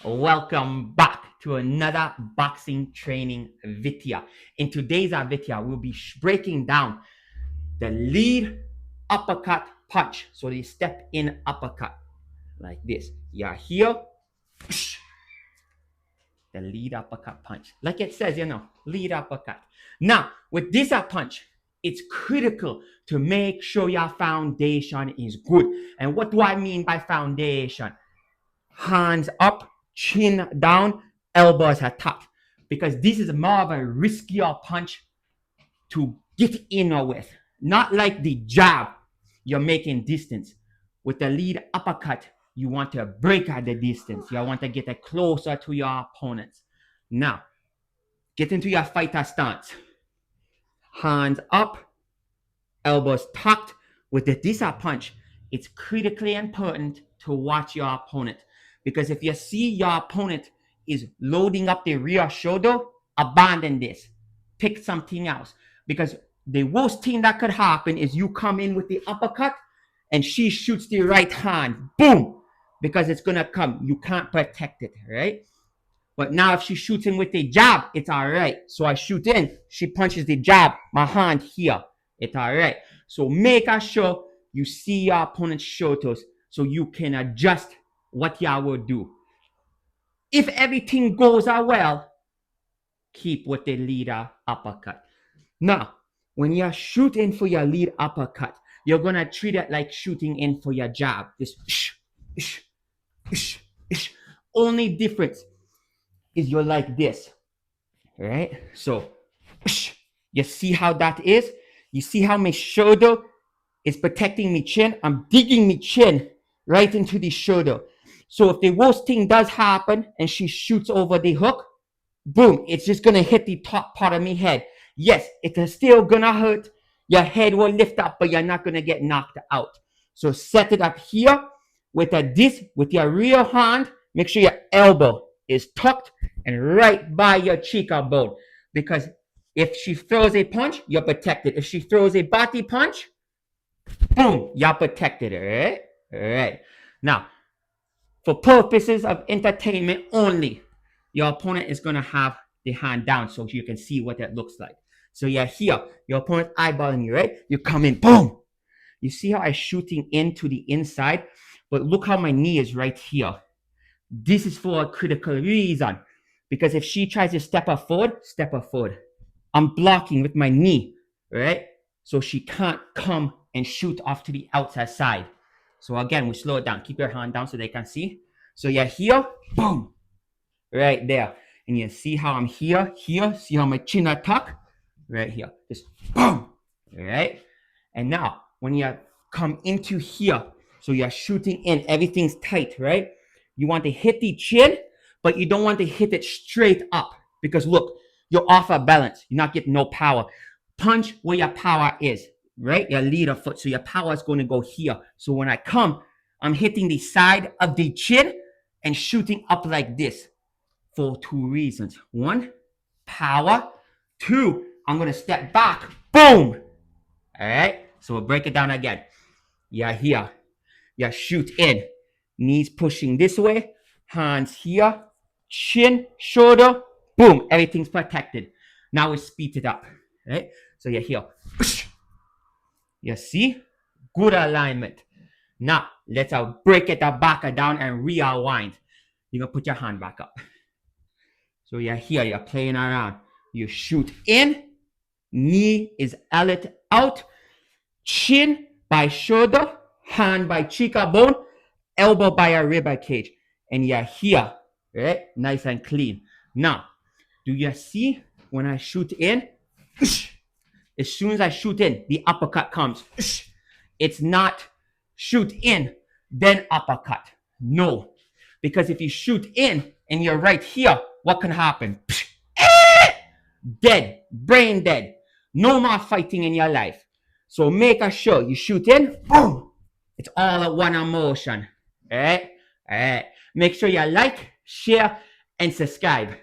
Welcome back to another boxing training video. In today's video, we'll be breaking down the lead uppercut punch. So the step in uppercut like this. You're here, the lead uppercut punch. Like it says, lead uppercut. Now, with this punch, it's critical to make sure your foundation is good. And what do I mean by foundation? Hands up, chin down, elbows are tucked. Because this is more of a riskier punch to get in with. Not like the jab, you're making distance. With the lead uppercut, you want to break at the distance. You want to get it closer to your opponents. Now, get into your fighter stance. Hands up, elbows tucked. With this punch, it's critically important to watch your opponent. Because if you see your opponent is loading up the rear shoulder, abandon this. Pick something else. Because the worst thing that could happen is you come in with the uppercut and she shoots the right hand. Boom! Because it's going to come. You can't protect it, right? But now if she shoots in with the jab, it's all right. So I shoot in. She punches the jab. My hand here. It's all right. So make sure you see your opponent's shoulders so you can adjust what y'all will do. If everything goes well, keep with the lead uppercut. Now, when you're shooting for your lead uppercut, you're going to treat it like shooting in for your jab. This only difference is you're like this, right? So, you see how that is? You see how my shoulder is protecting my chin? I'm digging my chin right into the shoulder. So if the worst thing does happen and she shoots over the hook, boom, it's just going to hit the top part of my head. Yes, it is still going to hurt. Your head will lift up, but you're not going to get knocked out. So set it up here with with your rear hand. Make sure your elbow is tucked and right by your cheekbone. Because if she throws a punch, you're protected. If she throws a body punch, boom, you're protected, all right? All right. Now, for purposes of entertainment only, your opponent is going to have the hand down so you can see what that looks like. So you're here, your opponent's eyeballing you, right? You come in, boom. You see how I'm shooting into the inside? But look how my knee is right here. This is for a critical reason. Because if she tries to step her forward. I'm blocking with my knee, right? So she can't come and shoot off to the outside side. So again, we slow it down. Keep your hand down so they can see. So you're here, boom, right there. And you see how I'm here. See how my chin are tucked? Right here. Just boom, right? And now, when you come into here, so you're shooting in, everything's tight, right? You want to hit the chin, but you don't want to hit it straight up. Because look, you're off of balance. You're not getting no power. Punch where your power is. Right? Your leader foot. So your power is going to go here. So when I come, I'm hitting the side of the chin and shooting up like this for two reasons. One, power. Two, I'm going to step back. Boom. All right. So we'll break it down again. You're here. You shoot in. Knees pushing this way. Hands here. Chin, shoulder. Boom. Everything's protected. Now we speed it up. Right? So you're here. You see? Good alignment. Now, let's break it back down and rewind. You're going to put your hand back up. So you're here. You're playing around. You shoot in. Knee is out. Chin by shoulder. Hand by cheekbone. Elbow by a rib cage. And you're here. Right? Nice and clean. Now, do you see when I shoot in? As soon as I shoot in, the uppercut comes. It's not shoot in, then uppercut. No. Because if you shoot in and you're right here, what can happen? Dead. Brain dead. No more fighting in your life. So make sure you shoot in, boom. It's all at one motion. Alright? Alright. Make sure you like, share, and subscribe.